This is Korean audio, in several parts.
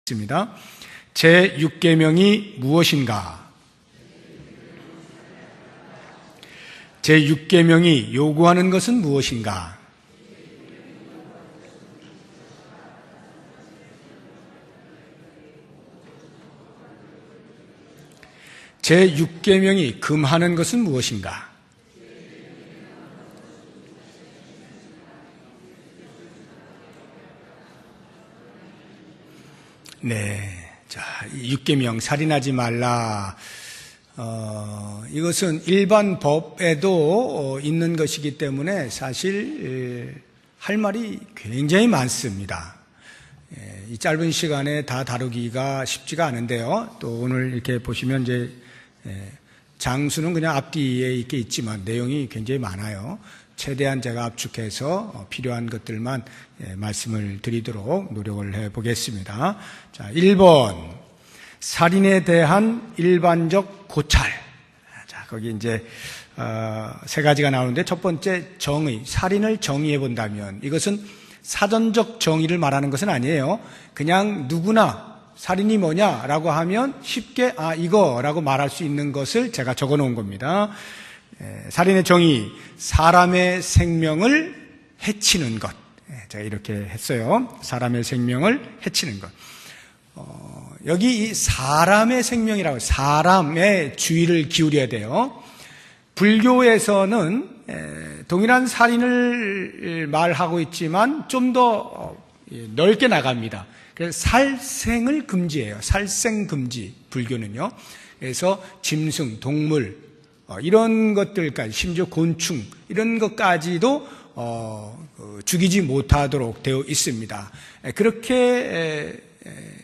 있습니다. 제6계명이 무엇인가? 제6계명이 요구하는 것은 무엇인가? 제6계명이 금하는 것은 무엇인가? 네. 자, 6계명, 살인하지 말라. 이것은 일반 법에도 있는 것이기 때문에 사실 할 말이 굉장히 많습니다. 이 짧은 시간에 다 다루기가 쉽지가 않은데요. 또 오늘 이렇게 보시면 이제 장수는 그냥 앞뒤에 이렇게 있지만 내용이 굉장히 많아요. 최대한 제가 압축해서 필요한 것들만 말씀을 드리도록 노력을 해보겠습니다. 자, 1번 살인에 대한 일반적 고찰. 자, 거기 이제 세 가지가 나오는데 첫 번째 정의, 살인을 정의해 본다면 이것은 사전적 정의를 말하는 것은 아니에요. 그냥 누구나 살인이 뭐냐라고 하면 쉽게 이거라고 말할 수 있는 것을 제가 적어 놓은 겁니다. 살인의 정의, 사람의 생명을 해치는 것. 제가 이렇게 했어요. 사람의 생명을 해치는 것. 여기 이 사람의 생명이라고, 사람의 주의를 기울여야 돼요. 불교에서는 동일한 살인을 말하고 있지만 좀 더 넓게 나갑니다. 그래서 살생을 금지해요. 살생 금지, 불교는요. 그래서 짐승, 동물, 이런 것들까지, 심지어 곤충, 이런 것까지도 죽이지 못하도록 되어 있습니다. 그렇게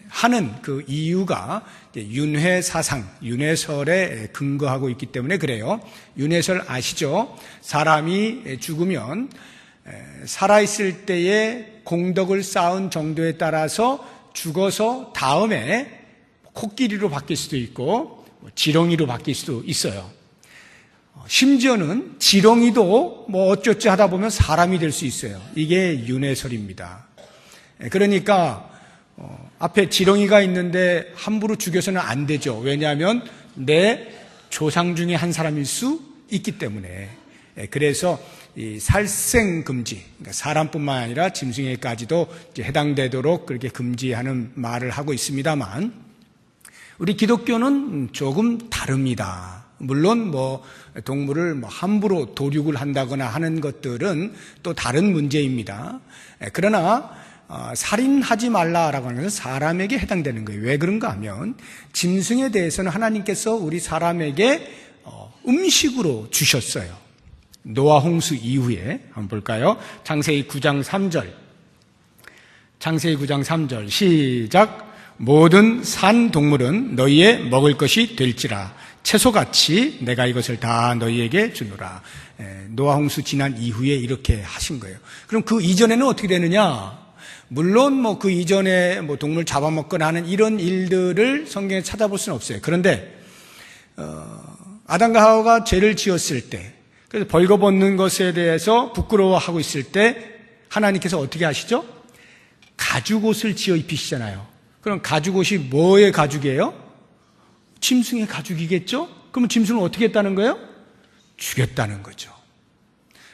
하는 그 이유가 윤회사상, 윤회설에 근거하고 있기 때문에 그래요. 윤회설 아시죠? 사람이 죽으면 살아있을 때의 공덕을 쌓은 정도에 따라서 죽어서 다음에 코끼리로 바뀔 수도 있고 지렁이로 바뀔 수도 있어요. 심지어는 지렁이도 뭐 어쩌지 하다 보면 사람이 될 수 있어요. 이게 윤회설입니다. 그러니까 앞에 지렁이가 있는데 함부로 죽여서는 안 되죠. 왜냐하면 내 조상 중에 한 사람일 수 있기 때문에. 그래서 이 살생 금지, 그러니까 사람뿐만 아니라 짐승에까지도 해당되도록 그렇게 금지하는 말을 하고 있습니다만, 우리 기독교는 조금 다릅니다. 물론 동물을 함부로 도륙을 한다거나 하는 것들은 또 다른 문제입니다. 그러나 살인하지 말라라고 하는 것은 사람에게 해당되는 거예요. 왜 그런가 하면 짐승에 대해서는 하나님께서 우리 사람에게 음식으로 주셨어요. 노아 홍수 이후에 한번 볼까요? 창세기 9장 3절. 창세기 9장 3절 시작. 모든 산 동물은 너희의 먹을 것이 될지라 채소같이 내가 이것을 다 너희에게 주노라. 노아 홍수 지난 이후에 이렇게 하신 거예요. 그럼 그 이전에는 어떻게 되느냐? 물론 그 이전에 동물 잡아먹거나 하는 이런 일들을 성경에 찾아볼 수는 없어요. 그런데 아담과 하와가 죄를 지었을 때, 그래서 벌거벗는 것에 대해서 부끄러워하고 있을 때 하나님께서 어떻게 하시죠? 가죽옷을 지어 입히시잖아요. 그럼 가죽옷이 뭐의 가죽이에요? 짐승의 가죽이겠죠? 그러면 짐승을 어떻게 했다는 거예요? 죽였다는 거죠.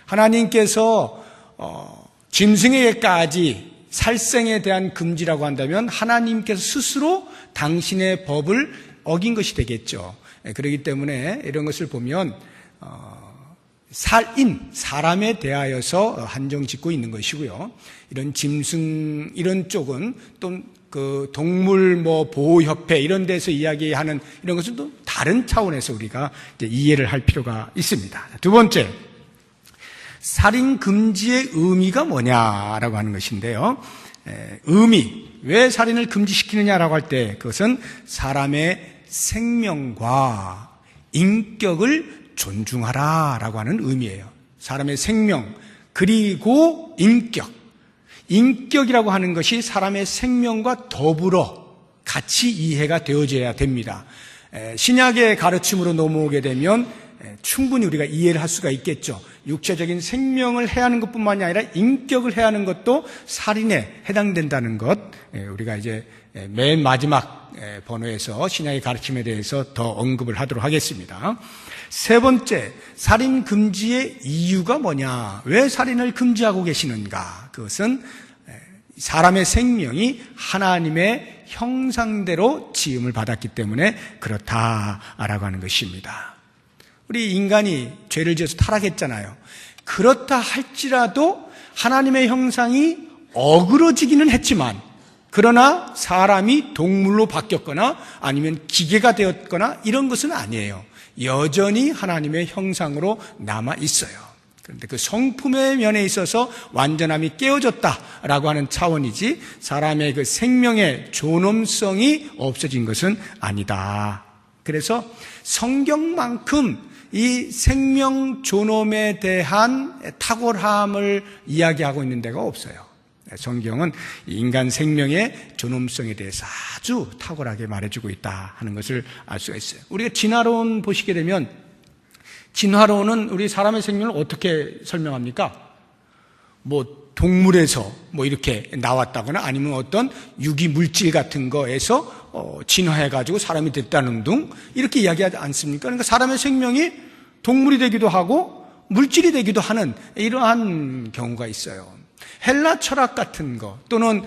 하나님께서 짐승에게까지 살생에 대한 금지라고 한다면 하나님께서 스스로 당신의 법을 어긴 것이 되겠죠. 그렇기 때문에 이런 것을 보면 살인, 사람에 대하여서 한정 짓고 있는 것이고요. 이런 짐승, 이런 쪽은 또 그 동물 보호협회 이런 데서 이야기하는 이런 것은 또 다른 차원에서 우리가 이제 이해를 할 필요가 있습니다. 두 번째, 살인 금지의 의미가 뭐냐라고 하는 것인데요. 의미, 왜 살인을 금지시키느냐라고 할 때 그것은 사람의 생명과 인격을 존중하라라고 하는 의미예요. 사람의 생명 그리고 인격이라고 하는 것이 사람의 생명과 더불어 같이 이해가 되어져야 됩니다. 신약의 가르침으로 넘어오게 되면 충분히 우리가 이해를 할 수가 있겠죠. 육체적인 생명을 해하는 것뿐만이 아니라 인격을 해하는 것도 살인에 해당된다는 것, 우리가 이제 맨 마지막 번호에서 신약의 가르침에 대해서 더 언급을 하도록 하겠습니다. 세 번째, 살인 금지의 이유가 뭐냐? 왜 살인을 금지하고 계시는가? 그것은 사람의 생명이 하나님의 형상대로 지음을 받았기 때문에 그렇다라고 하는 것입니다. 우리 인간이 죄를 지어서 타락했잖아요. 그렇다 할지라도 하나님의 형상이 어그러지기는 했지만, 그러나 사람이 동물로 바뀌었거나 아니면 기계가 되었거나 이런 것은 아니에요. 여전히 하나님의 형상으로 남아 있어요. 그런데 그 성품의 면에 있어서 완전함이 깨어졌다라고 하는 차원이지, 사람의 그 생명의 존엄성이 없어진 것은 아니다. 그래서 성경만큼 이 생명 존엄에 대한 탁월함을 이야기하고 있는 데가 없어요. 성경은 인간 생명의 존엄성에 대해서 아주 탁월하게 말해주고 있다 하는 것을 알 수가 있어요. 우리가 진화론 보시게 되면, 진화론은 우리 사람의 생명을 어떻게 설명합니까? 동물에서 이렇게 나왔다거나 아니면 어떤 유기 물질 같은 거에서 진화해가지고 사람이 됐다는 등 이렇게 이야기하지 않습니까? 그러니까 사람의 생명이 동물이 되기도 하고 물질이 되기도 하는 이러한 경우가 있어요. 헬라 철학 같은 거, 또는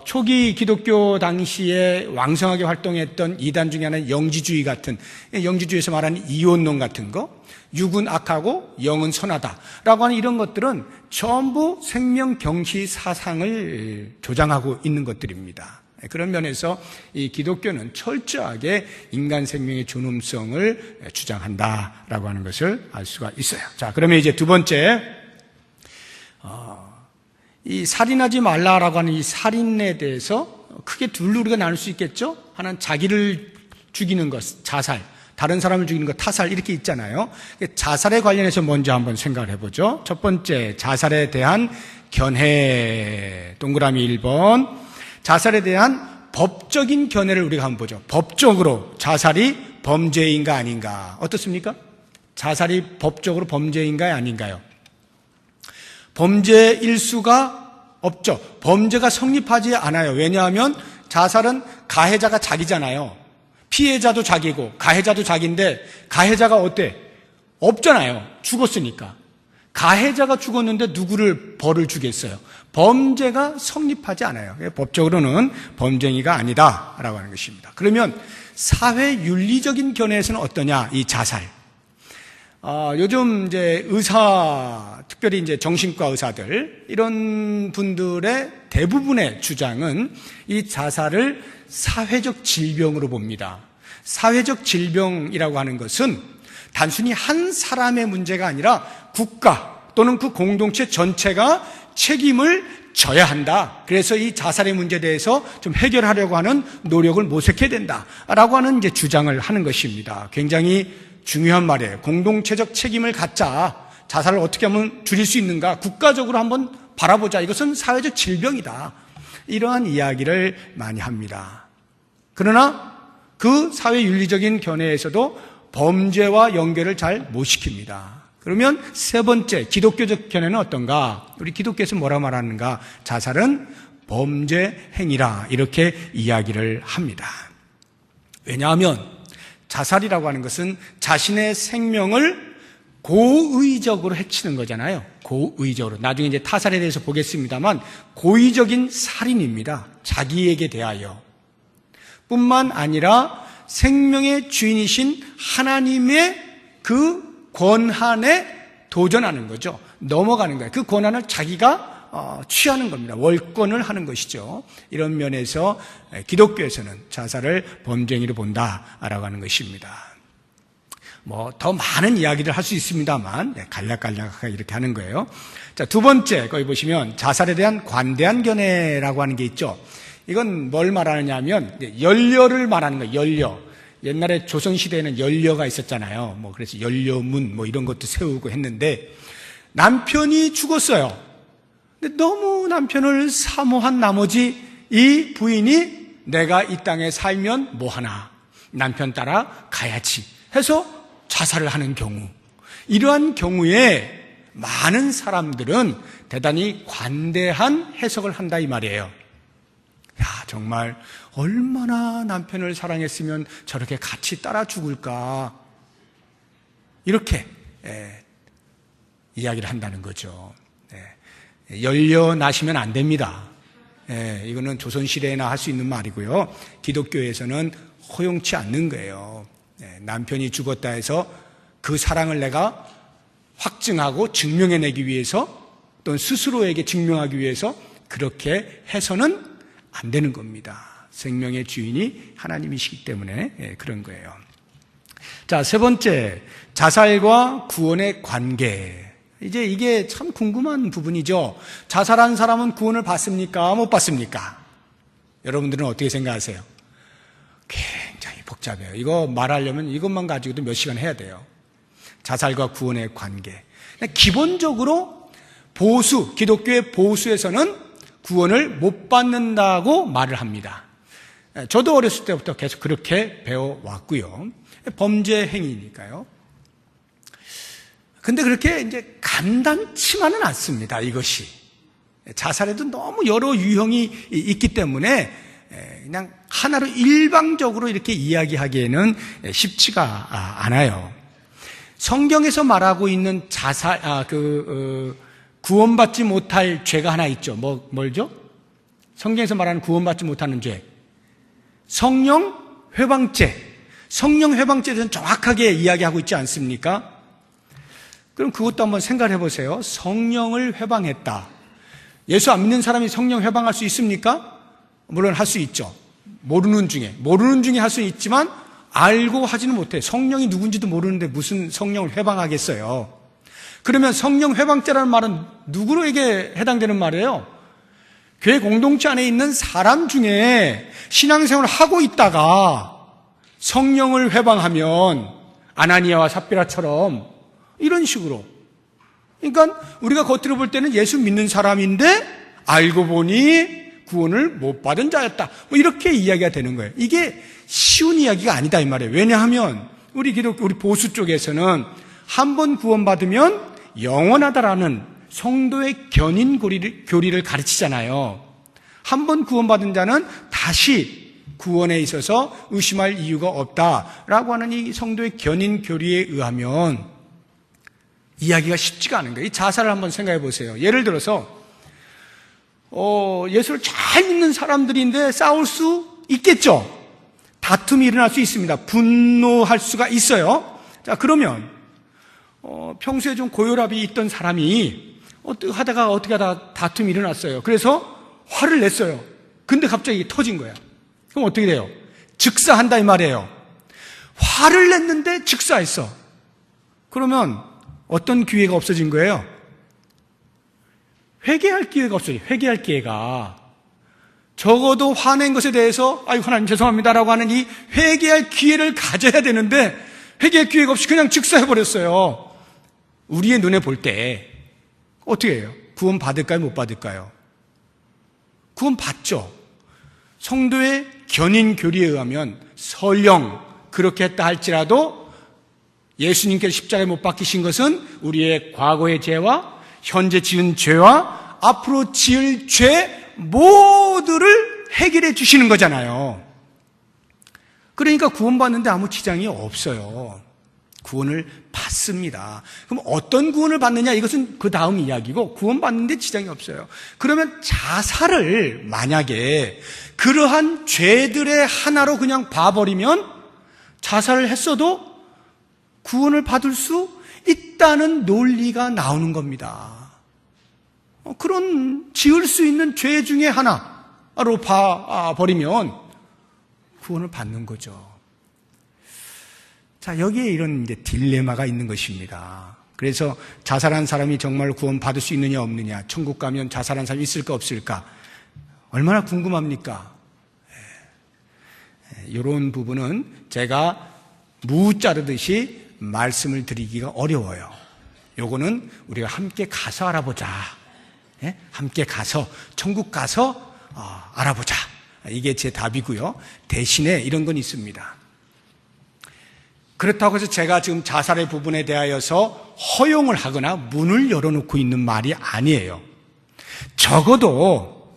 초기 기독교 당시에 왕성하게 활동했던 이단 중에 하나는 영지주의 같은, 영지주의에서 말하는 이혼론 같은 거, 육은 악하고 영은 선하다라고 하는 이런 것들은 전부 생명 경시 사상을 조장하고 있는 것들입니다. 그런 면에서 이 기독교는 철저하게 인간 생명의 존엄성을 주장한다라고 하는 것을 알 수가 있어요. 자, 그러면 이제 두 번째, 이 살인하지 말라라고 하는 이 살인에 대해서 크게 둘로 우리가 나눌 수 있겠죠? 하나는 자기를 죽이는 것, 자살, 다른 사람을 죽이는 것, 타살, 이렇게 있잖아요. 자살에 관련해서 먼저 한번 생각을 해보죠. 첫 번째, 자살에 대한 견해. 동그라미 1번. 자살에 대한 법적인 견해를 우리가 한번 보죠. 법적으로 자살이 범죄인가 아닌가. 어떻습니까? 자살이 법적으로 범죄인가요, 아닌가요? 범죄일 수가 없죠. 범죄가 성립하지 않아요. 왜냐하면 자살은 가해자가 자기잖아요. 피해자도 자기고 가해자도 자기인데, 가해자가 어때? 없잖아요. 죽었으니까. 가해자가 죽었는데 누구를 벌을 주겠어요? 범죄가 성립하지 않아요. 법적으로는 범죄행위가 아니다라고 하는 것입니다. 그러면 사회윤리적인 견해에서는 어떠냐? 이 자살. 요즘 이제 의사, 특별히 이제 정신과 의사들, 이런 분들의 대부분의 주장은 이 자살을 사회적 질병으로 봅니다. 사회적 질병이라고 하는 것은 단순히 한 사람의 문제가 아니라 국가 또는 그 공동체 전체가 책임을 져야 한다. 그래서 이 자살의 문제에 대해서 좀 해결하려고 하는 노력을 모색해야 된다라고 하는 이제 주장을 하는 것입니다. 굉장히 중요한 말이에요. 공동체적 책임을 갖자. 자살을 어떻게 하면 줄일 수 있는가? 국가적으로 한번 바라보자. 이것은 사회적 질병이다. 이러한 이야기를 많이 합니다. 그러나 그 사회윤리적인 견해에서도 범죄와 연결을 잘 못 시킵니다. 그러면 세 번째, 기독교적 견해는 어떤가? 우리 기독교에서 뭐라 말하는가? 자살은 범죄 행위라, 이렇게 이야기를 합니다. 왜냐하면 자살이라고 하는 것은 자신의 생명을 고의적으로 해치는 거잖아요. 고의적으로. 나중에 이제 타살에 대해서 보겠습니다만 고의적인 살인입니다. 자기에게 대하여. 뿐만 아니라 생명의 주인이신 하나님의 그 권한에 도전하는 거죠. 넘어가는 거예요. 그 권한을 자기가 취하는 겁니다. 월권을 하는 것이죠. 이런 면에서 기독교에서는 자살을 범죄행위로 본다라고 하는 것입니다. 더 많은 이야기를 할 수 있습니다만 간략간략하게 이렇게 하는 거예요. 자, 두 번째, 거기 보시면 자살에 대한 관대한 견해라고 하는 게 있죠. 이건 뭘 말하느냐 하면 연료를 말하는 거예요. 연료. 옛날에 조선시대에는 연료가 있었잖아요. 그래서 연료문 이런 것도 세우고 했는데, 남편이 죽었어요. 근데 너무 남편을 사모한 나머지 이 부인이 내가 이 땅에 살면 뭐하나, 남편 따라 가야지 해서 자살을 하는 경우, 이러한 경우에 많은 사람들은 대단히 관대한 해석을 한다 이 말이에요. 야, 정말 얼마나 남편을 사랑했으면 저렇게 같이 따라 죽을까. 이렇게 이야기를 한다는 거죠. 열려 나시면 안 됩니다. 이거는 조선시대에나 할 수 있는 말이고요. 기독교에서는 허용치 않는 거예요. 남편이 죽었다 해서 그 사랑을 내가 확증하고 증명해내기 위해서 또는 스스로에게 증명하기 위해서 그렇게 해서는 안 되는 겁니다. 생명의 주인이 하나님이시기 때문에 그런 거예요. 자, 세 번째, 자살과 구원의 관계. 이제 이게 참 궁금한 부분이죠. 자살한 사람은 구원을 받습니까? 못 받습니까? 여러분들은 어떻게 생각하세요? 굉장히 복잡해요. 이거 말하려면 이것만 가지고도 몇 시간 해야 돼요. 자살과 구원의 관계. 기본적으로 보수, 기독교의 보수에서는 구원을 못 받는다고 말을 합니다. 저도 어렸을 때부터 계속 그렇게 배워왔고요. 범죄 행위니까요. 근데 그렇게 이제 간단치만은 않습니다, 이것이. 자살에도 너무 여러 유형이 있기 때문에 그냥 하나로 일방적으로 이렇게 이야기하기에는 쉽지가 않아요. 성경에서 말하고 있는 자살, 구원받지 못할 죄가 하나 있죠. 뭘죠? 성경에서 말하는 구원받지 못하는 죄. 성령 회방죄. 성령 회방죄에 대해서는 정확하게 이야기하고 있지 않습니까? 그럼 그것도 한번 생각해 보세요. 성령을 회방했다. 예수 안 믿는 사람이 성령 회방할 수 있습니까? 물론 할 수 있죠. 모르는 중에 할 수는 있지만 알고 하지는 못해. 성령이 누군지도 모르는데 무슨 성령을 회방하겠어요. 그러면 성령 회방죄라는 말은 누구에게 해당되는 말이에요? 교회 공동체 안에 있는 사람 중에 신앙생활을 하고 있다가 성령을 회방하면 아나니아와 삽비라처럼 이런 식으로. 그러니까 우리가 겉으로 볼 때는 예수 믿는 사람인데 알고 보니 구원을 못 받은 자였다. 이렇게 이야기가 되는 거예요. 이게 쉬운 이야기가 아니다 이 말이에요. 왜냐하면 우리 보수 쪽에서는 한 번 구원받으면 영원하다라는 성도의 견인 교리를 가르치잖아요. 한 번 구원받은 자는 다시 구원에 있어서 의심할 이유가 없다라고 하는 이 성도의 견인 교리에 의하면 이야기가 쉽지가 않은 거예요. 이 자살을 한번 생각해 보세요. 예를 들어서 예수를 잘 믿는 사람들인데 싸울 수 있겠죠. 다툼이 일어날 수 있습니다. 분노할 수가 있어요. 자, 그러면 평소에 좀 고혈압이 있던 사람이 어떻게 하다가 다툼이 일어났어요. 그래서 화를 냈어요. 근데 갑자기 터진 거야. 그럼 어떻게 돼요? 즉사한다 이 말이에요. 화를 냈는데 즉사했어. 그러면 어떤 기회가 없어진 거예요? 회개할 기회가 없어요. 회개할 기회가. 적어도 화낸 것에 대해서 아이고 하나님 죄송합니다라고 하는 이 회개할 기회를 가져야 되는데 회개할 기회가 없이 그냥 즉사해버렸어요. 우리의 눈에 볼 때 어떻게 해요? 구원 받을까요? 못 받을까요? 구원 받죠. 성도의 견인 교리에 의하면 설령 그렇게 했다 할지라도 예수님께서 십자가에 못 박히신 것은 우리의 과거의 죄와 현재 지은 죄와 앞으로 지을 죄 모두를 해결해 주시는 거잖아요. 그러니까 구원받는데 아무 지장이 없어요. 구원을 받습니다. 그럼 어떤 구원을 받느냐 이것은 그 다음 이야기고 구원받는데 지장이 없어요. 그러면 자살을 만약에 그러한 죄들의 하나로 그냥 봐버리면 자살을 했어도 구원을 받을 수 있다는 논리가 나오는 겁니다. 그런 지을 수 있는 죄 중에 하나로 봐버리면 구원을 받는 거죠. 자, 여기에 이런 이제 딜레마가 있는 것입니다. 그래서 자살한 사람이 정말 구원 받을 수 있느냐 없느냐, 천국 가면 자살한 사람이 있을까 없을까, 얼마나 궁금합니까? 이런 부분은 제가 무 자르듯이 말씀을 드리기가 어려워요. 요거는 우리가 함께 가서 알아보자. 함께 가서, 천국 가서 알아보자. 이게 제 답이고요. 대신에 이런 건 있습니다. 그렇다고 해서 제가 지금 자살의 부분에 대하여서 허용을 하거나 문을 열어놓고 있는 말이 아니에요. 적어도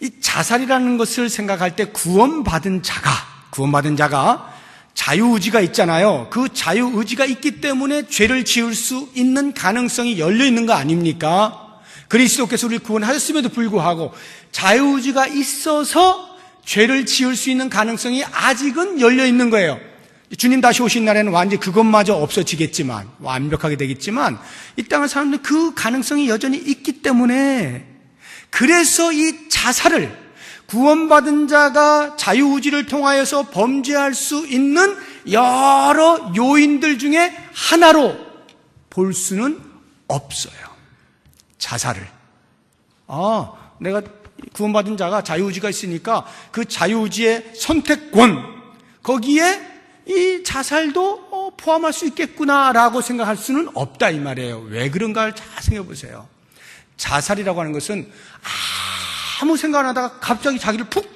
이 자살이라는 것을 생각할 때 구원받은 자가 자유의지가 있잖아요. 그 자유의지가 있기 때문에 죄를 지을 수 있는 가능성이 열려 있는 거 아닙니까? 그리스도께서 우리를 구원하셨음에도 불구하고 자유의지가 있어서 죄를 지을 수 있는 가능성이 아직은 열려 있는 거예요. 주님 다시 오신 날에는 완전히 그것마저 없어지겠지만, 완벽하게 되겠지만, 이 땅의 사람들은 그 가능성이 여전히 있기 때문에, 그래서 이 자살을 구원받은 자가 자유의지를 통하여서 범죄할 수 있는 여러 요인들 중에 하나로 볼 수는 없어요. 자살을. 내가 구원받은 자가 자유의지가 있으니까 그 자유의지의 선택권, 거기에 이 자살도 포함할 수 있겠구나라고 생각할 수는 없다 이 말이에요. 왜 그런가를 잘 생각해 보세요. 자살이라고 하는 것은 아무 생각 안 하다가 갑자기 자기를 푹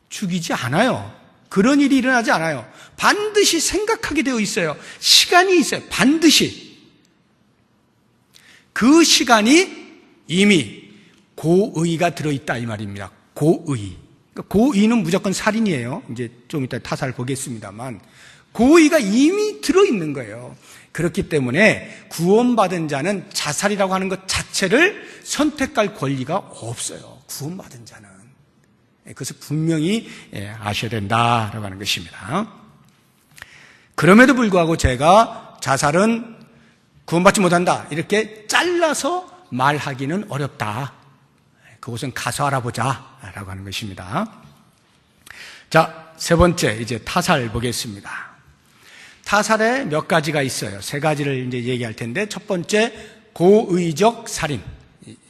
죽이지 않아요. 그런 일이 일어나지 않아요. 반드시 생각하게 되어 있어요. 시간이 있어요. 반드시. 그 시간이 이미 고의가 들어있다 이 말입니다. 고의. 고의는 무조건 살인이에요. 이제 좀 이따 타살 보겠습니다만 고의가 이미 들어있는 거예요. 그렇기 때문에 구원받은 자는 자살이라고 하는 것 자체를 선택할 권리가 없어요. 구원받은 자는. 그것을 분명히 아셔야 된다라고 하는 것입니다. 그럼에도 불구하고 제가 자살은 구원받지 못한다 이렇게 잘라서 말하기는 어렵다. 그것은 가서 알아보자라고 하는 것입니다. 자, 세 번째 이제 타살 보겠습니다. 타살에 몇 가지가 있어요. 세 가지를 이제 얘기할 텐데, 첫 번째 고의적 살인.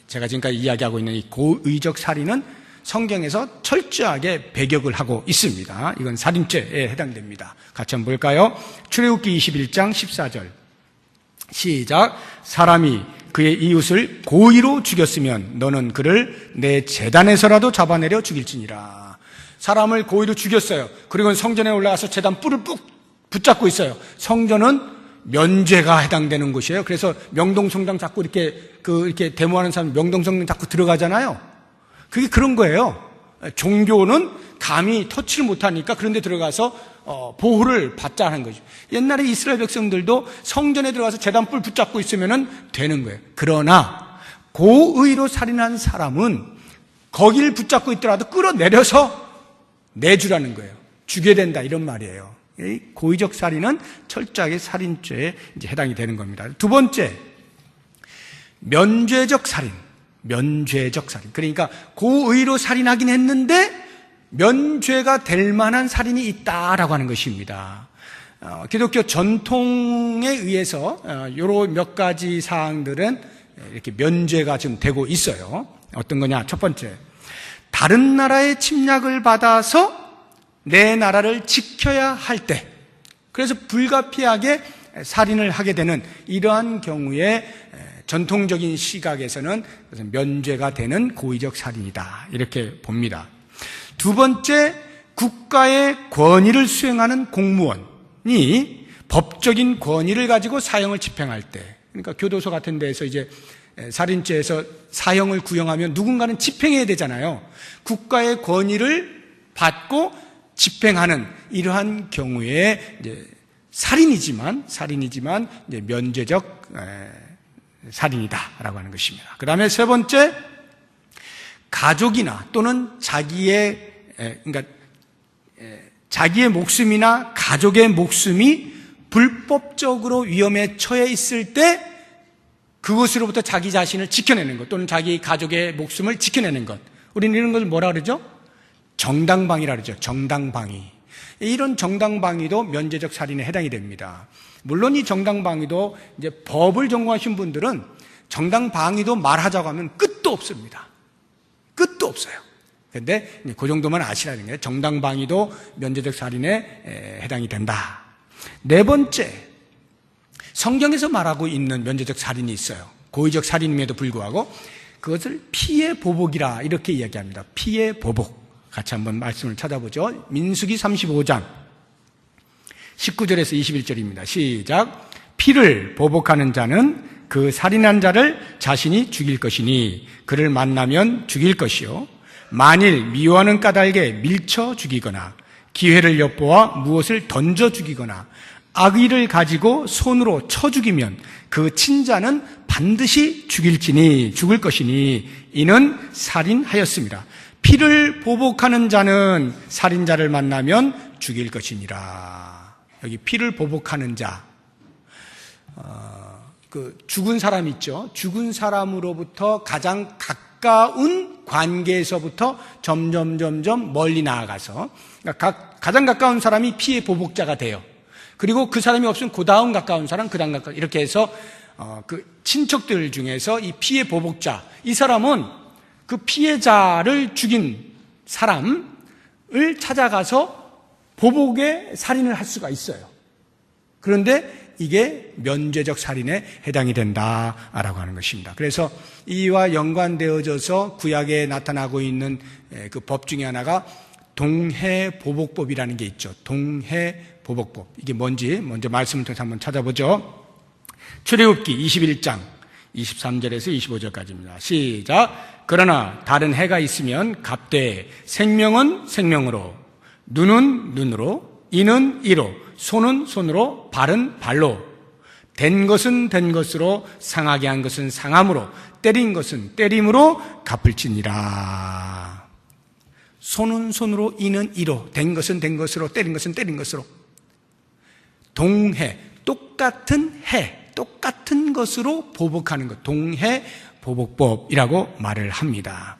제가 지금까지 이야기하고 있는 이 고의적 살인은 성경에서 철저하게 배격을 하고 있습니다. 이건 살인죄에 해당됩니다. 같이 한번 볼까요? 출애굽기 21장 14절. 시작. 사람이 그의 이웃을 고의로 죽였으면 너는 그를 내 제단에서라도 잡아내려 죽일지니라. 사람을 고의로 죽였어요. 그리고 성전에 올라가서 제단 뿔을 꾹 붙잡고 있어요. 성전은 면죄가 해당되는 곳이에요. 그래서 명동성당 자꾸 이렇게 데모하는 사람 명동성당 자꾸 들어가잖아요. 그게 그런 거예요. 종교는 감히 터치를 못하니까 그런 데 들어가서 보호를 받자 하는 거죠. 옛날에 이스라엘 백성들도 성전에 들어가서 제단불 붙잡고 있으면 되는 거예요. 그러나 고의로 살인한 사람은 거기를 붙잡고 있더라도 끌어내려서 내주라는 거예요. 죽여야 된다 이런 말이에요. 이 고의적 살인은 철저하게 살인죄에 이제 해당이 되는 겁니다. 두 번째, 면죄적 살인. 면죄적 살인. 그러니까 고의로 살인하긴 했는데 면죄가 될 만한 살인이 있다라고 하는 것입니다. 기독교 전통에 의해서 요런 몇 가지 사항들은 이렇게 면죄가 지금 되고 있어요. 어떤 거냐? 첫 번째, 다른 나라의 침략을 받아서 내 나라를 지켜야 할 때, 그래서 불가피하게 살인을 하게 되는 이러한 경우에 전통적인 시각에서는 면죄가 되는 고의적 살인이다 이렇게 봅니다. 두 번째, 국가의 권위를 수행하는 공무원이 법적인 권위를 가지고 사형을 집행할 때, 그러니까 교도소 같은 데에서 이제 살인죄에서 사형을 구형하면 누군가는 집행해야 되잖아요. 국가의 권위를 받고 집행하는 이러한 경우에 이제 살인이지만 이제 면죄적 살인이다라고 하는 것입니다. 그 다음에 세 번째, 가족이나 또는 자기의 목숨이나 가족의 목숨이 불법적으로 위험에 처해 있을 때 그것으로부터 자기 자신을 지켜내는 것, 또는 자기 가족의 목숨을 지켜내는 것. 우리는 이런 것을 뭐라 그러죠? 정당방위라 그러죠. 정당방위. 이런 정당방위도 면죄적 살인에 해당이 됩니다. 물론 이 정당방위도 이제 법을 전공하신 분들은 정당방위도 말하자고 하면 끝도 없습니다. 끝도 없어요. 그런데 그 정도만 아시라는 거예요. 정당방위도 면죄적 살인에 해당이 된다. 네 번째, 성경에서 말하고 있는 면죄적 살인이 있어요. 고의적 살인임에도 불구하고 그것을 피해 보복이라 이렇게 이야기합니다. 피해 보복. 같이 한번 말씀을 찾아보죠. 민수기 35장 19절에서 21절입니다. 시작. 피를 보복하는 자는 그 살인한 자를 자신이 죽일 것이니 그를 만나면 죽일 것이요 만일 미워하는 까닭에 밀쳐 죽이거나 기회를 엿보아 무엇을 던져 죽이거나 악의를 가지고 손으로 쳐 죽이면 그 친자는 반드시 죽을 것이니 이는 살인하였습니다. 피를 보복하는 자는 살인자를 만나면 죽일 것이니라. 여기 피를 보복하는 자, 그 죽은 사람 있죠. 죽은 사람으로부터 가장 가까운 관계에서부터 점점 멀리 나아가서, 그러니까 가장 가까운 사람이 피의 보복자가 돼요. 그리고 그 사람이 없으면 그 다음 가까운 사람, 그 다음 가까운, 이렇게 해서 그 친척들 중에서 이 피의 보복자, 이 사람은 그 피해자를 죽인 사람을 찾아가서 보복의 살인을 할 수가 있어요. 그런데 이게 면죄적 살인에 해당이 된다라고 하는 것입니다. 그래서 이와 연관되어져서 구약에 나타나고 있는 그 법 중에 하나가 동해보복법이라는 게 있죠. 동해보복법. 이게 뭔지 먼저 말씀을 통해서 한번 찾아보죠. 출애굽기 21장 23절에서 25절까지입니다. 시작. 그러나 다른 해가 있으면 갑대 생명은 생명으로, 눈은 눈으로, 이는 이로, 손은 손으로, 발은 발로, 된 것은 된 것으로, 상하게 한 것은 상함으로, 때린 것은 때림으로 갚을지니라. 손은 손으로, 이는 이로, 된 것은 된 것으로, 때린 것은 때린 것으로. 동해, 똑같은 해, 똑같은 것으로 보복하는 것, 동해보복법이라고 말을 합니다.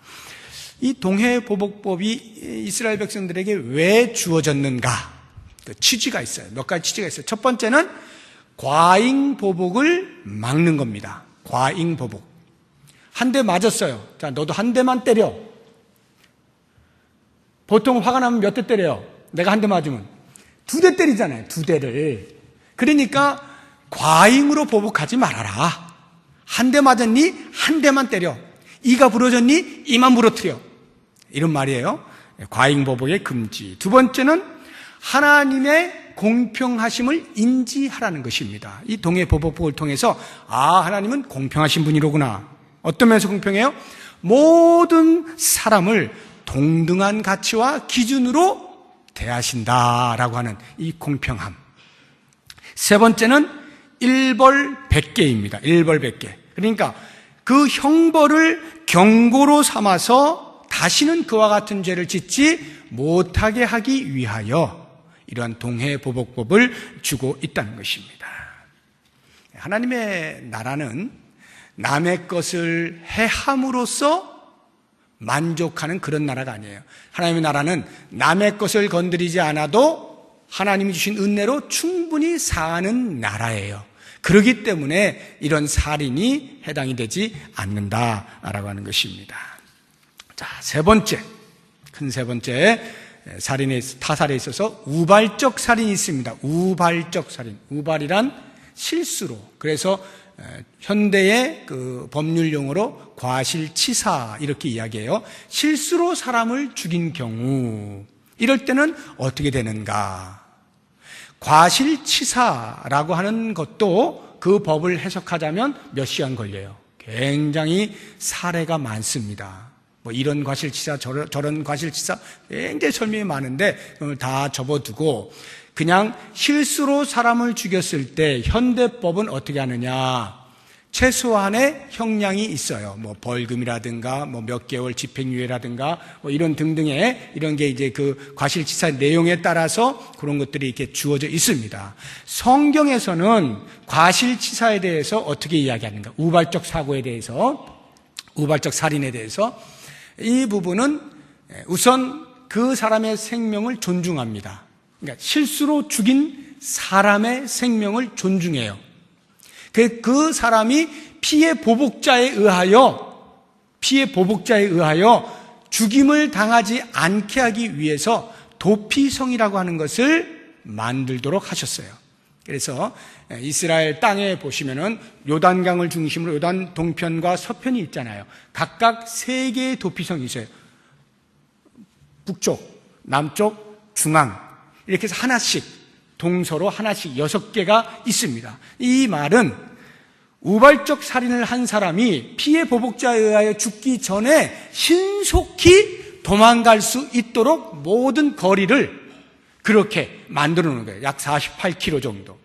이 동해보복법이 이스라엘 백성들에게 왜 주어졌는가? 그 취지가 있어요. 몇 가지 취지가 있어요. 첫 번째는 과잉보복을 막는 겁니다. 과잉보복. 한 대 맞았어요. 자, 너도 한 대만 때려. 보통 화가 나면 몇 대 때려요? 내가 한 대 맞으면 2대 때리잖아요. 2대를. 그러니까 과잉으로 보복하지 말아라. 한 대 맞았니? 한 대만 때려. 이가 부러졌니? 이만 부러뜨려. 이런 말이에요. 과잉보복의 금지. 두 번째는 하나님의 공평하심을 인지하라는 것입니다. 이 동해보복법을 통해서 하나님은 공평하신 분이로구나. 어떤 면에서 공평해요? 모든 사람을 동등한 가치와 기준으로 대하신다라고 하는 이 공평함. 세 번째는 일벌백계입니다. 일벌백계. 그러니까 그 형벌을 경고로 삼아서 다시는 그와 같은 죄를 짓지 못하게 하기 위하여 이러한 동해보복법을 주고 있다는 것입니다. 하나님의 나라는 남의 것을 해함으로써 만족하는 그런 나라가 아니에요. 하나님의 나라는 남의 것을 건드리지 않아도 하나님이 주신 은혜로 충분히 사는 나라예요. 그렇기 때문에 이런 살인이 해당이 되지 않는다라고 하는 것입니다. 자, 큰 세 번째 타살에 있어서 우발적 살인이 있습니다. 우발적 살인. 우발이란 실수로. 그래서 현대의 그 법률 용어로 과실치사 이렇게 이야기해요. 실수로 사람을 죽인 경우 이럴 때는 어떻게 되는가? 과실치사라고 하는 것도 그 법을 해석하자면 몇 시간 걸려요. 굉장히 사례가 많습니다. 뭐 이런 과실치사 저런 과실치사 굉장히 설명이 많은데 오늘 다 접어두고 그냥 실수로 사람을 죽였을 때 현대법은 어떻게 하느냐? 최소한의 형량이 있어요. 뭐 벌금이라든가 뭐 몇 개월 집행유예라든가 뭐 이런 등등의 이런 게 이제 그 과실치사 내용에 따라서 그런 것들이 이렇게 주어져 있습니다. 성경에서는 과실치사에 대해서 어떻게 이야기하는가? 우발적 사고에 대해서, 우발적 살인에 대해서 이 부분은 우선 그 사람의 생명을 존중합니다. 그러니까 실수로 죽인 사람의 생명을 존중해요. 그 사람이 피해 보복자에 의하여 죽임을 당하지 않게 하기 위해서 도피성이라고 하는 것을 만들도록 하셨어요. 그래서 이스라엘 땅에 보시면은 요단강을 중심으로 요단 동편과 서편이 있잖아요. 각각 3개의 도피성이 있어요. 북쪽, 남쪽, 중앙. 이렇게 해서 하나씩, 동서로 하나씩 6개가 있습니다. 이 말은 우발적 살인을 한 사람이 피해 보복자에 의하여 죽기 전에 신속히 도망갈 수 있도록 모든 거리를 그렇게 만들어 놓은 거예요. 약 48km 정도.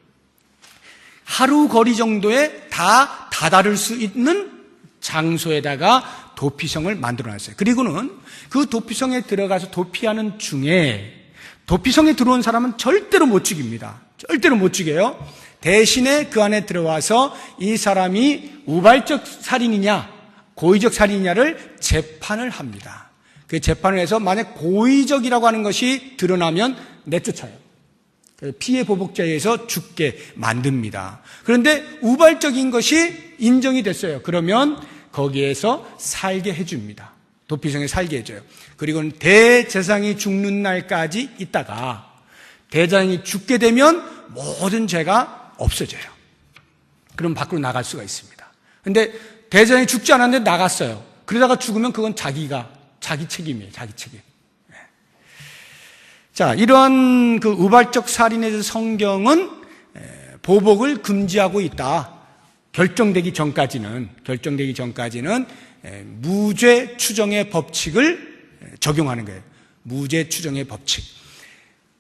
하루 거리 정도에 다 다다를 수 있는 장소에다가 도피성을 만들어 놨어요. 그리고는 그 도피성에 들어가서 도피하는 중에 도피성에 들어온 사람은 절대로 못 죽입니다. 절대로 못 죽여요. 대신에 그 안에 들어와서 이 사람이 우발적 살인이냐 고의적 살인이냐를 재판을 합니다. 그 재판을 해서 만약 고의적이라고 하는 것이 드러나면 내쫓아요. 피해 보복자에 의해서 죽게 만듭니다. 그런데 우발적인 것이 인정이 됐어요. 그러면 거기에서 살게 해줍니다. 도피성에 살게 해줘요. 그리고는 대제사장이 죽는 날까지 있다가 대제사장이 죽게 되면 모든 죄가 없어져요. 그럼 밖으로 나갈 수가 있습니다. 그런데 대제사장이 죽지 않았는데 나갔어요. 그러다가 죽으면 그건 자기 책임이에요. 자기 책임. 자, 이러한 그 우발적 살인에 대해서 성경은 보복을 금지하고 있다. 결정되기 전까지는 무죄 추정의 법칙을 적용하는 거예요. 무죄 추정의 법칙.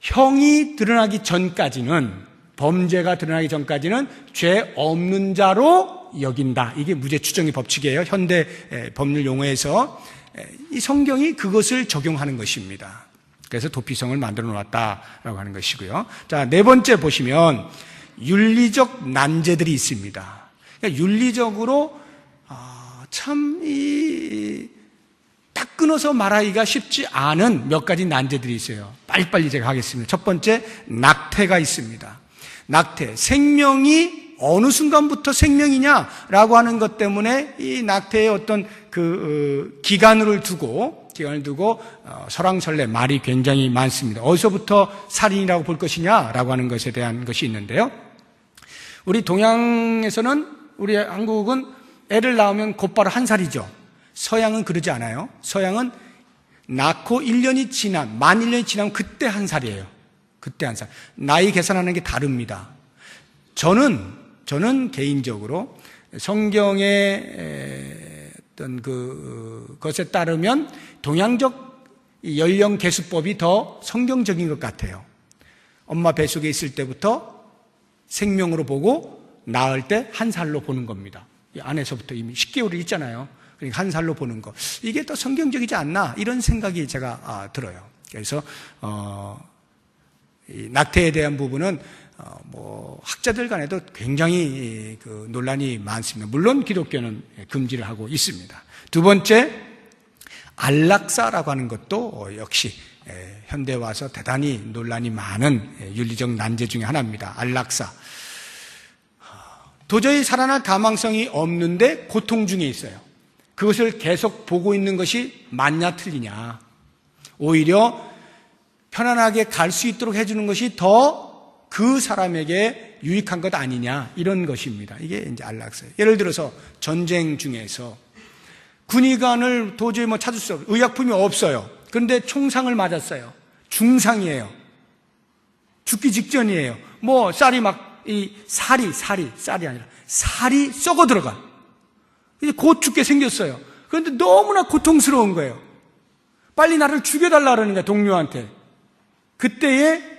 형이 드러나기 전까지는, 범죄가 드러나기 전까지는 죄 없는 자로 여긴다. 이게 무죄 추정의 법칙이에요. 현대 법률 용어에서 이 성경이 그것을 적용하는 것입니다. 그래서 도피성을 만들어 놓았다라고 하는 것이고요. 자, 네 번째 보시면 윤리적 난제들이 있습니다. 그러니까 윤리적으로 딱 끊어서 말하기가 쉽지 않은 몇 가지 난제들이 있어요. 빨리빨리 제가 하겠습니다. 첫 번째, 낙태가 있습니다. 낙태, 생명이 어느 순간부터 생명이냐라고 하는 것 때문에 이 낙태의 어떤 기간을 두고 설왕설래 말이 굉장히 많습니다. 어디서부터 살인이라고 볼 것이냐라고 하는 것에 대한 것이 있는데요. 우리 동양에서는, 우리 한국은 애를 낳으면 곧바로 1살이죠. 서양은 그러지 않아요. 서양은 낳고 1년이 지난, 만 1년이 지나면 그때 1살이에요. 그때 1살. 나이 계산하는 게 다릅니다. 저는 개인적으로 성경의 어떤 것에 따르면 동양적 연령 계수법이 더 성경적인 것 같아요. 엄마 뱃속에 있을 때부터 생명으로 보고 낳을 때 1살로 보는 겁니다. 이 안에서부터 이미 10개월이 있잖아요. 그러니까 1살로 보는 거. 이게 더 성경적이지 않나 이런 생각이 제가 들어요. 그래서 이 낙태에 대한 부분은 학자들 간에도 굉장히 논란이 많습니다. 물론 기독교는 금지를 하고 있습니다. 두 번째, 안락사라고 하는 것도 역시 현대에 와서 대단히 논란이 많은 윤리적 난제 중에 하나입니다. 안락사. 도저히 살아날 가망성이 없는데 고통 중에 있어요. 그것을 계속 보고 있는 것이 맞냐 틀리냐. 오히려 편안하게 갈 수 있도록 해주는 것이 더 그 사람에게 유익한 것 아니냐, 이런 것입니다. 이게 이제 안락사예요. 예를 들어서 전쟁 중에서 군의관을 도저히 찾을 수 없어요. 의약품이 없어요. 그런데 총상을 맞았어요. 중상이에요. 죽기 직전이에요. 쌀이 쌀이 아니라 살이 썩어 들어가. 이제 곧 죽게 생겼어요. 그런데 너무나 고통스러운 거예요. 빨리 나를 죽여달라 그러는 거야, 동료한테. 그때에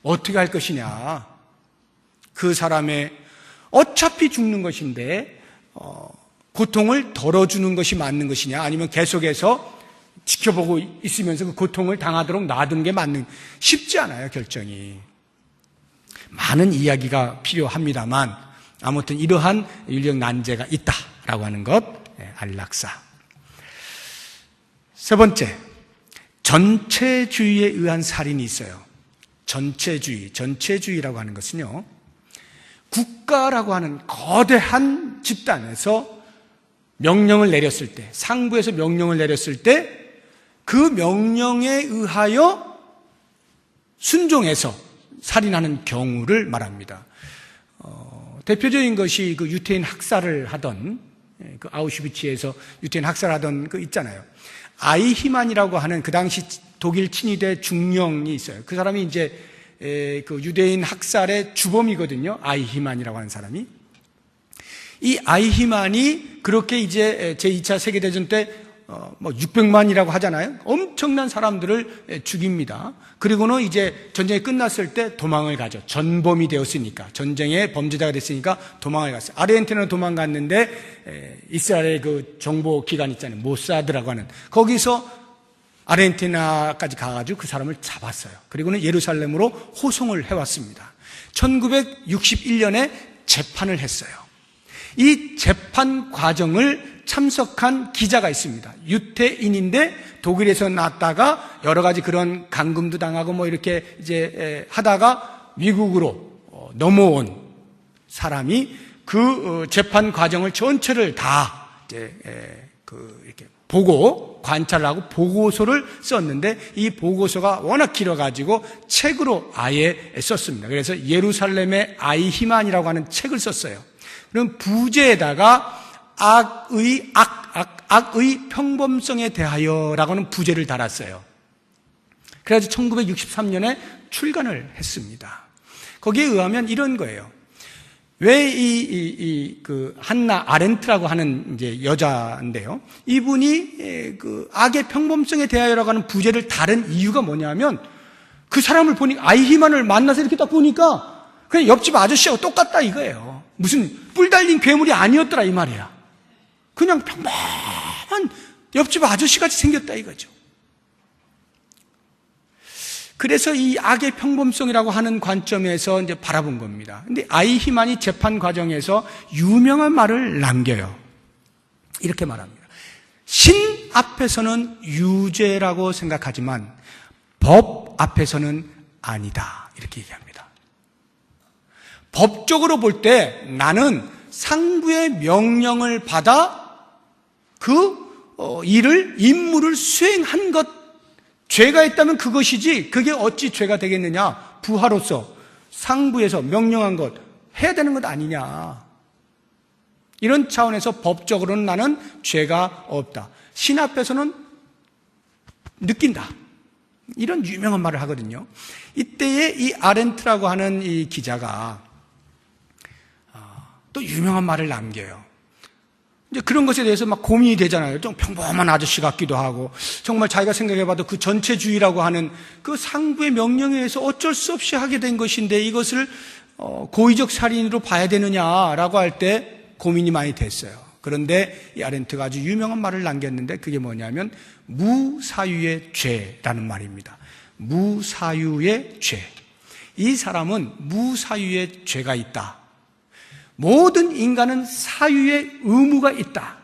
어떻게 할 것이냐. 그 사람의 어차피 죽는 것인데 고통을 덜어주는 것이 맞는 것이냐, 아니면 계속해서 지켜보고 있으면서 그 고통을 당하도록 놔두는 게 맞는, 쉽지 않아요, 결정이. 많은 이야기가 필요합니다만 아무튼 이러한 윤리적 난제가 있다라고 하는 것, 안락사. 세 번째, 전체주의에 의한 살인이 있어요. 전체주의라고 하는 것은요, 국가라고 하는 거대한 집단에서 명령을 내렸을 때, 상부에서 명령을 내렸을 때 그 명령에 의하여 순종해서 살인하는 경우를 말합니다. 대표적인 것이 그 유태인 학살을 하던, 그 아우슈비츠에서 유태인 학살하던 있잖아요. 아이히만이라고 하는 그 당시 독일 친위대 중령이 있어요. 그 사람이 이제 그 유대인 학살의 주범이거든요. 아이히만이라고 하는 사람이. 이 아이히만이 그렇게 이제 제2차 세계대전 때 뭐 600만이라고 하잖아요. 엄청난 사람들을 죽입니다. 그리고는 이제 전쟁이 끝났을 때 도망을 가죠. 전범이 되었으니까, 전쟁의 범죄자가 됐으니까 도망을 갔어요. 아르헨티나로 도망갔는데 이스라엘의 그 정보 기관 있잖아요. 모사드라고 하는, 거기서 아르헨티나까지 가가지고 그 사람을 잡았어요. 그리고는 예루살렘으로 호송을 해왔습니다. 1961년에 재판을 했어요. 이 재판 과정을 참석한 기자가 있습니다. 유태인인데 독일에서 났다가 여러 가지 그런 감금도 당하고 뭐 이렇게 이제 하다가 미국으로 넘어온 사람이 그 재판 과정을 전체를 다 이제 이렇게 보고 관찰하고 보고서를 썼는데, 이 보고서가 워낙 길어가지고 책으로 아예 썼습니다. 그래서 예루살렘의 아이히만이라고 하는 책을 썼어요. 그럼 부제에다가 악의 평범성에 대하여라고 하는 부제를 달았어요. 그래서 1963년에 출간을 했습니다. 거기에 의하면 이런 거예요. 왜 그 한나 아렌트라고 하는 이제 여자인데요. 이분이 그 악의 평범성에 대하여라고 하는 부제를 다른 이유가 뭐냐면, 그 사람을 보니까, 아이히만을 만나서 이렇게 딱 보니까 그냥 옆집 아저씨하고 똑같다 이거예요. 무슨 뿔 달린 괴물이 아니었더라 이 말이야. 그냥 평범한 옆집 아저씨같이 생겼다 이거죠. 그래서 이 악의 평범성이라고 하는 관점에서 이제 바라본 겁니다. 근데 아이히만이 재판 과정에서 유명한 말을 남겨요. 이렇게 말합니다. 신 앞에서는 유죄라고 생각하지만 법 앞에서는 아니다. 이렇게 얘기합니다. 법적으로 볼 때 나는 상부의 명령을 받아 임무를 수행한 것, 죄가 있다면 그것이지 그게 어찌 죄가 되겠느냐. 부하로서 상부에서 명령한 것 해야 되는 것 아니냐. 이런 차원에서 법적으로는 나는 죄가 없다. 신 앞에서는 느낀다. 이런 유명한 말을 하거든요. 이때에 이 아렌트라고 하는 이 기자가 또 유명한 말을 남겨요. 이제 그런 것에 대해서 막 고민이 되잖아요. 좀 평범한 아저씨 같기도 하고, 정말 자기가 생각해봐도 그 전체주의라고 하는 그 상부의 명령에 의해서 어쩔 수 없이 하게 된 것인데 이것을 고의적 살인으로 봐야 되느냐라고 할 때 고민이 많이 됐어요. 그런데 이 아렌트가 아주 유명한 말을 남겼는데, 그게 뭐냐면 무사유의 죄라는 말입니다. 무사유의 죄. 이 사람은 무사유의 죄가 있다. 모든 인간은 사유의 의무가 있다.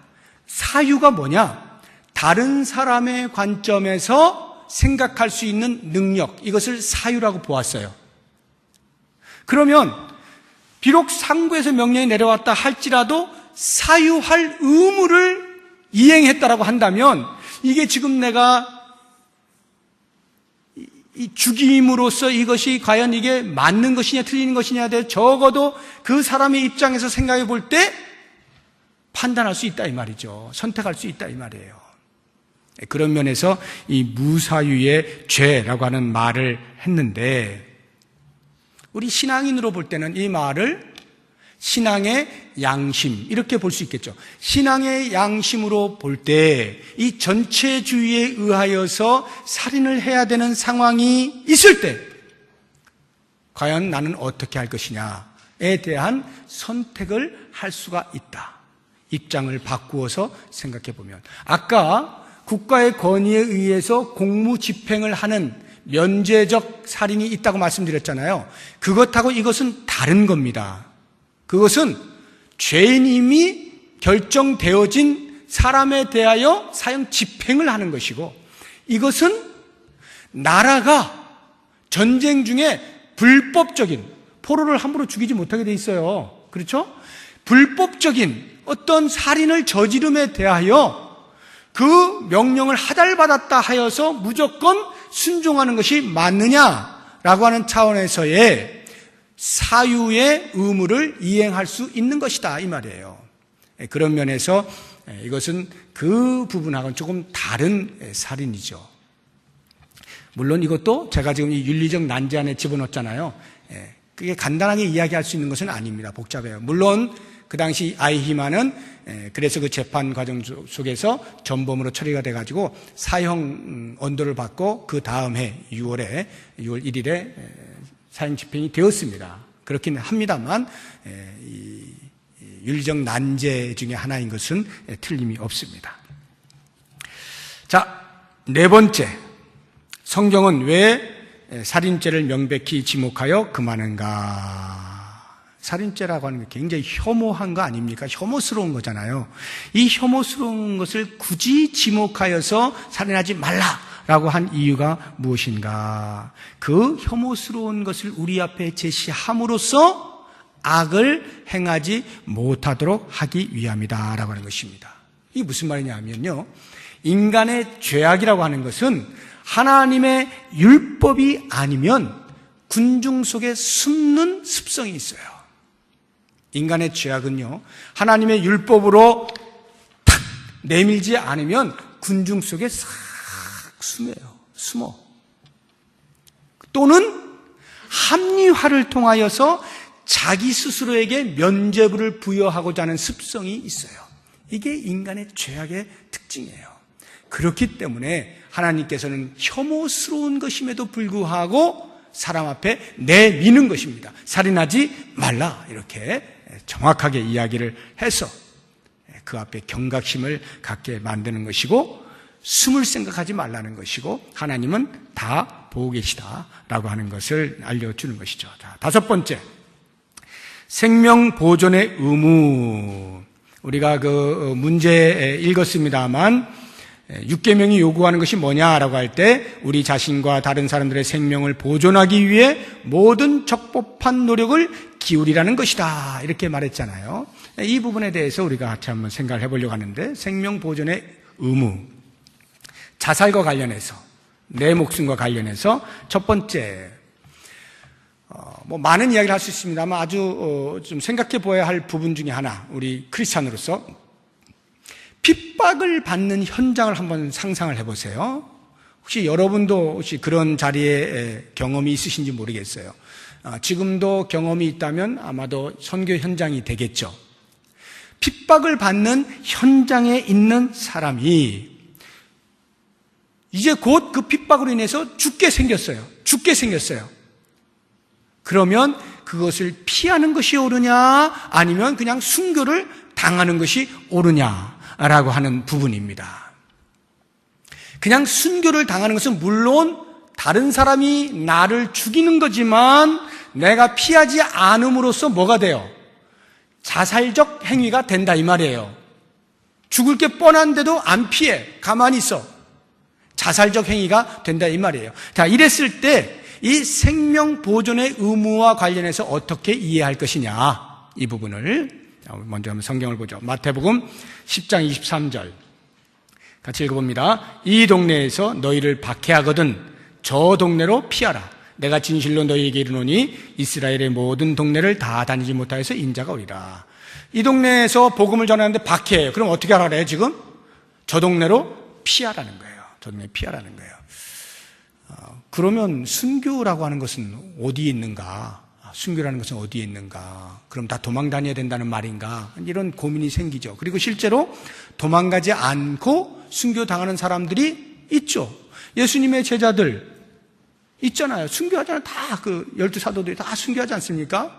사유가 뭐냐? 다른 사람의 관점에서 생각할 수 있는 능력, 이것을 사유라고 보았어요. 그러면 비록 상부에서 명령이 내려왔다 할지라도 사유할 의무를 이행했다라고 한다면, 이게 지금 내가 이 죽임으로써 이것이 과연 이게 맞는 것이냐 틀리는 것이냐에 대해 적어도 그 사람의 입장에서 생각해 볼 때 판단할 수 있다 이 말이죠. 선택할 수 있다 이 말이에요. 그런 면에서 이 무사유의 죄라고 하는 말을 했는데, 우리 신앙인으로 볼 때는 이 말을 신앙의 양심, 이렇게 볼 수 있겠죠. 신앙의 양심으로 볼 때 이 전체주의에 의하여서 살인을 해야 되는 상황이 있을 때 과연 나는 어떻게 할 것이냐에 대한 선택을 할 수가 있다. 입장을 바꾸어서 생각해 보면, 아까 국가의 권위에 의해서 공무 집행을 하는 면죄적 살인이 있다고 말씀드렸잖아요. 그것하고 이것은 다른 겁니다. 그것은 죄인임이 결정되어진 사람에 대하여 사형 집행을 하는 것이고, 이것은 나라가 전쟁 중에 불법적인, 포로를 함부로 죽이지 못하게 돼 있어요. 그렇죠? 불법적인 어떤 살인을 저지름에 대하여 그 명령을 하달받았다 하여서 무조건 순종하는 것이 맞느냐라고 하는 차원에서의 사유의 의무를 이행할 수 있는 것이다 이 말이에요. 그런 면에서 이것은 그 부분하고는 조금 다른 살인이죠. 물론 이것도 제가 지금 이 윤리적 난제 안에 집어넣었잖아요. 그게 간단하게 이야기할 수 있는 것은 아닙니다. 복잡해요. 물론 그 당시 아히마는 그래서 그 재판 과정 속에서 전범으로 처리가 돼가지고 사형 언도를 받고 그 다음 해 6월 1일에 사형 집행이 되었습니다. 그렇긴 합니다만 이 윤리적 난제 중에 하나인 것은 틀림이 없습니다. 자, 네 번째, 성경은 왜 살인죄를 명백히 지목하여 금하는가? 살인죄라고 하는 게 굉장히 혐오한 거 아닙니까? 혐오스러운 거잖아요. 이 혐오스러운 것을 굳이 지목하여서 살인하지 말라라고 한 이유가 무엇인가? 그 혐오스러운 것을 우리 앞에 제시함으로써 악을 행하지 못하도록 하기 위함이다라고 하는 것입니다. 이게 무슨 말이냐면요, 인간의 죄악이라고 하는 것은 하나님의 율법이 아니면 군중 속에 숨는 습성이 있어요. 인간의 죄악은요, 하나님의 율법으로 탁 내밀지 않으면 군중 속에 싹 숨어. 또는 합리화를 통하여서 자기 스스로에게 면죄부를 부여하고자 하는 습성이 있어요. 이게 인간의 죄악의 특징이에요. 그렇기 때문에 하나님께서는 혐오스러운 것임에도 불구하고 사람 앞에 내미는 것입니다. 살인하지 말라, 이렇게 정확하게 이야기를 해서 그 앞에 경각심을 갖게 만드는 것이고, 숨을 생각하지 말라는 것이고, 하나님은 다 보고 계시다라고 하는 것을 알려주는 것이죠. 자, 다섯 번째, 생명 보존의 의무. 우리가 그 문제 읽었습니다만 6계명이 요구하는 것이 뭐냐라고 할 때 우리 자신과 다른 사람들의 생명을 보존하기 위해 모든 적법한 노력을 기울이라는 것이다, 이렇게 말했잖아요. 이 부분에 대해서 우리가 같이 한번 생각을 해보려고 하는데, 생명 보존의 의무, 자살과 관련해서, 내 목숨과 관련해서 첫 번째, 많은 이야기를 할 수 있습니다만 아주 좀 생각해 보아야 할 부분 중에 하나, 우리 크리스찬으로서 핍박을 받는 현장을 한번 상상을 해보세요. 혹시 여러분도 혹시 그런 자리에 경험이 있으신지 모르겠어요. 지금도 경험이 있다면 아마도 선교 현장이 되겠죠. 핍박을 받는 현장에 있는 사람이 이제 곧 그 핍박으로 인해서 죽게 생겼어요. 그러면 그것을 피하는 것이 옳으냐, 아니면 그냥 순교를 당하는 것이 옳으냐라고 하는 부분입니다. 그냥 순교를 당하는 것은 물론 다른 사람이 나를 죽이는 거지만 내가 피하지 않음으로써 뭐가 돼요? 자살적 행위가 된다, 이 말이에요. 죽을 게 뻔한데도 안 피해, 가만히 있어. 자살적 행위가 된다, 이 말이에요. 자, 이랬을 때 이 생명 보존의 의무와 관련해서 어떻게 이해할 것이냐, 이 부분을 먼저 한번 성경을 보죠. 마태복음 10장 23절 같이 읽어봅니다. 이 동네에서 너희를 박해하거든 저 동네로 피하라. 내가 진실로 너희에게 이르노니 이스라엘의 모든 동네를 다 다니지 못하여서 인자가 오리라. 이 동네에서 복음을 전하는데 박해해요. 그럼 어떻게 하라 그래요? 지금 저 동네로 피하라는 거예요. 저 동네 피하라는 거예요. 그러면 순교라고 하는 것은 어디에 있는가? 순교라는 것은 어디에 있는가? 그럼 다 도망 다녀야 된다는 말인가? 이런 고민이 생기죠. 그리고 실제로 도망가지 않고 순교 당하는 사람들이 있죠. 예수님의 제자들 있잖아요. 순교하잖아요. 다 그 12사도들이 다 순교하지 않습니까?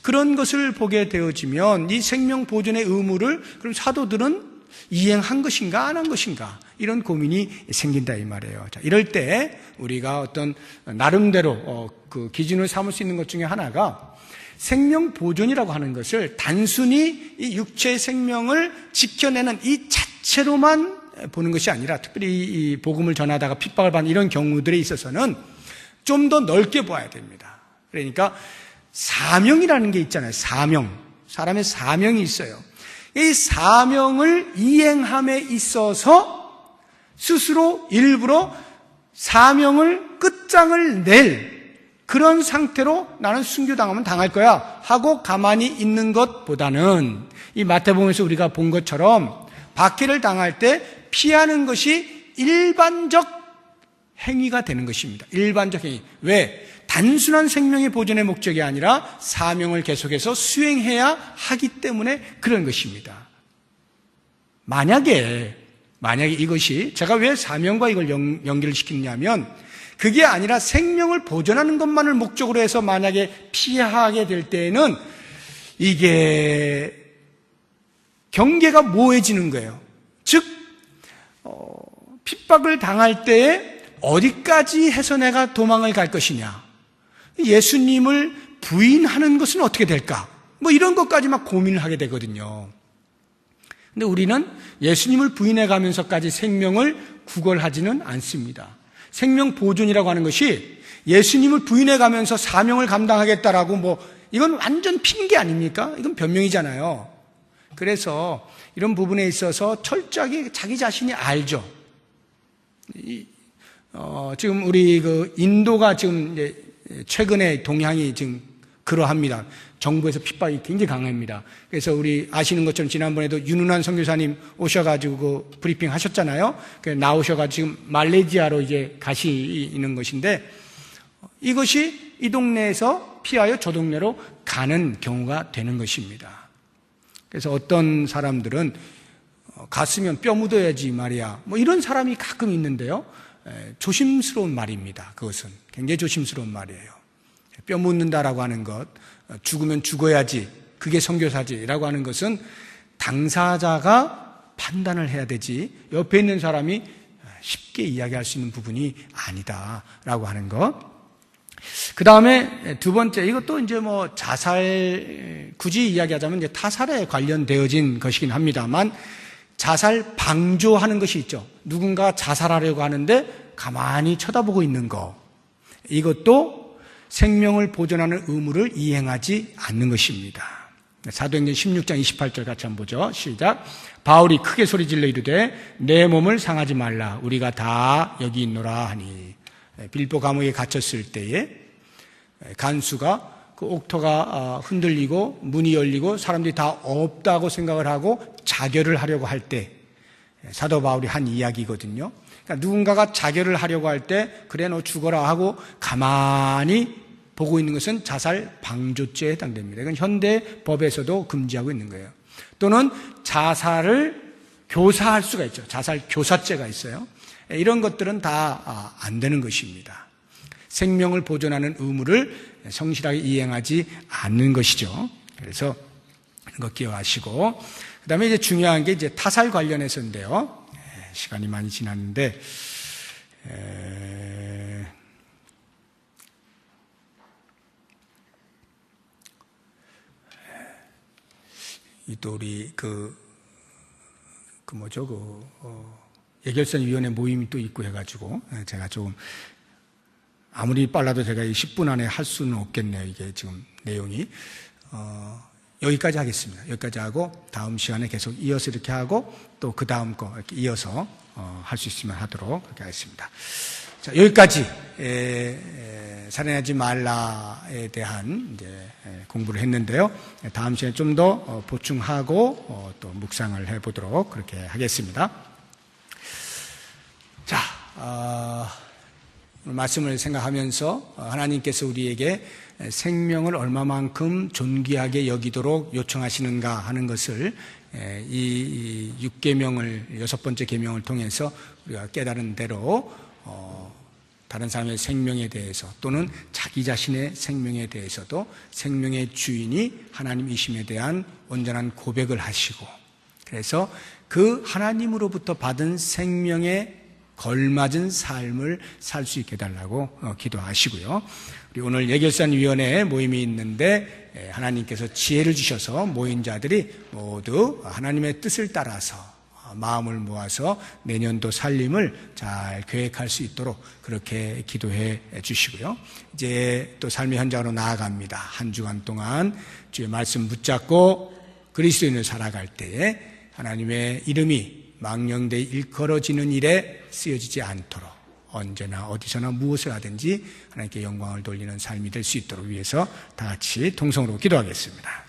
그런 것을 보게 되어지면 이 생명 보존의 의무를 그럼 사도들은 이행한 것인가 안 한 것인가, 이런 고민이 생긴다, 이 말이에요. 자, 이럴 때 우리가 어떤 나름대로 그 기준을 삼을 수 있는 것 중에 하나가, 생명 보존이라고 하는 것을 단순히 이 육체의 생명을 지켜내는 이 자체로만 보는 것이 아니라, 특별히 이 복음을 전하다가 핍박을 받는 이런 경우들에 있어서는 좀 더 넓게 보아야 됩니다. 그러니까 사명이라는 게 있잖아요. 사명. 사람의 사명이 있어요. 이 사명을 이행함에 있어서 스스로 일부러 사명을 끝장을 낼 그런 상태로 나는 순교당하면 당할 거야 하고 가만히 있는 것보다는, 이 마태복음에서 우리가 본 것처럼 박해를 당할 때 피하는 것이 일반적 행위가 되는 것입니다. 일반적 행위. 왜? 단순한 생명의 보존의 목적이 아니라 사명을 계속해서 수행해야 하기 때문에 그런 것입니다. 만약에 이것이 제가 왜 사명과 이걸 연결을 시키느냐면 그게 아니라 생명을 보존하는 것만을 목적으로 해서 만약에 피하게 될 때에는 이게 경계가 모호해지는 거예요. 즉 핍박을 당할 때에 어디까지 해서 내가 도망을 갈 것이냐, 예수님을 부인하는 것은 어떻게 될까, 뭐 이런 것까지 막 고민을 하게 되거든요. 근데 우리는 예수님을 부인해 가면서까지 생명을 구걸하지는 않습니다. 생명 보존이라고 하는 것이 예수님을 부인해 가면서 사명을 감당하겠다라고 이건 완전 핑계 아닙니까? 이건 변명이잖아요. 그래서 이런 부분에 있어서 철저하게 자기 자신이 알죠. 지금 우리 인도가 지금 이제 최근에 동향이 지금 그러합니다. 정부에서 핍박이 굉장히 강합니다. 그래서 우리 아시는 것처럼 지난번에도 윤은환 선교사님 오셔가지고 브리핑 하셨잖아요. 나오셔가지고 지금 말레이시아로 이제 가시는 것인데 이것이 이 동네에서 피하여 저 동네로 가는 경우가 되는 것입니다. 그래서 어떤 사람들은 갔으면 뼈 묻어야지 말이야, 이런 사람이 가끔 있는데요. 조심스러운 말입니다. 그것은 굉장히 조심스러운 말이에요. 뼈 묻는다라고 하는 것, 죽으면 죽어야지, 그게 선교사지라고 하는 것은 당사자가 판단을 해야 되지 옆에 있는 사람이 쉽게 이야기할 수 있는 부분이 아니다라고 하는 것. 그 다음에 두 번째, 이것도 이제 자살, 굳이 이야기하자면 이제 타살에 관련되어진 것이긴 합니다만, 자살 방조하는 것이 있죠. 누군가 자살하려고 하는데 가만히 쳐다보고 있는 거. 이것도 생명을 보존하는 의무를 이행하지 않는 것입니다. 사도행전 16장 28절 같이 한번 보죠. 시작. 바울이 크게 소리질러 이르되 내 몸을 상하지 말라. 우리가 다 여기 있노라 하니. 빌보 감옥에 갇혔을 때에 간수가 그 옥토가 흔들리고 문이 열리고 사람들이 다 없다고 생각을 하고 자결을 하려고 할 때 사도 바울이 한 이야기거든요. 그러니까 누군가가 자결을 하려고 할 때 그래 너 죽어라 하고 가만히 보고 있는 것은 자살 방조죄에 해당됩니다. 이건 현대 법에서도 금지하고 있는 거예요. 또는 자살을 교사할 수가 있죠. 자살 교사죄가 있어요. 이런 것들은 다 안 되는 것입니다. 생명을 보존하는 의무를 성실하게 이행하지 않는 것이죠. 그래서 그거 기억하시고, 그 다음에 이제 중요한 게 이제 타살 관련해서인데요. 시간이 많이 지났는데, 또 우리 예결선위원회 모임이 또 있고 해가지고, 제가 좀, 아무리 빨라도 제가 10분 안에 할 수는 없겠네요. 이게 지금 내용이. 여기까지 하겠습니다. 여기까지 하고, 다음 시간에 계속 이어서 이렇게 하고, 또 그 다음 거 이렇게 이어서, 할 수 있으면 하도록 그렇게 하겠습니다. 자, 여기까지, 살인하지 말라에 대한 이제 공부를 했는데요. 다음 시간에 좀 더 보충하고, 또 묵상을 해보도록 그렇게 하겠습니다. 자, 말씀을 생각하면서 하나님께서 우리에게 생명을 얼마만큼 존귀하게 여기도록 요청하시는가 하는 것을 이 6계명을, 6번째 계명을 통해서 우리가 깨달은 대로 다른 사람의 생명에 대해서 또는 자기 자신의 생명에 대해서도 생명의 주인이 하나님이심에 대한 온전한 고백을 하시고, 그래서 그 하나님으로부터 받은 생명의 걸맞은 삶을 살 수 있게 해달라고 기도하시고요. 우리 오늘 예결산위원회 모임이 있는데 하나님께서 지혜를 주셔서 모인 자들이 모두 하나님의 뜻을 따라서 마음을 모아서 내년도 살림을 잘 계획할 수 있도록 그렇게 기도해 주시고요. 이제 또 삶의 현장으로 나아갑니다. 한 주간 동안 주의 말씀 붙잡고 그리스도인을 살아갈 때에 하나님의 이름이 망령되이 일컬어지는 일에 쓰여지지 않도록 언제나 어디서나 무엇을 하든지 하나님께 영광을 돌리는 삶이 될 수 있도록 위해서 다 같이 통성으로 기도하겠습니다.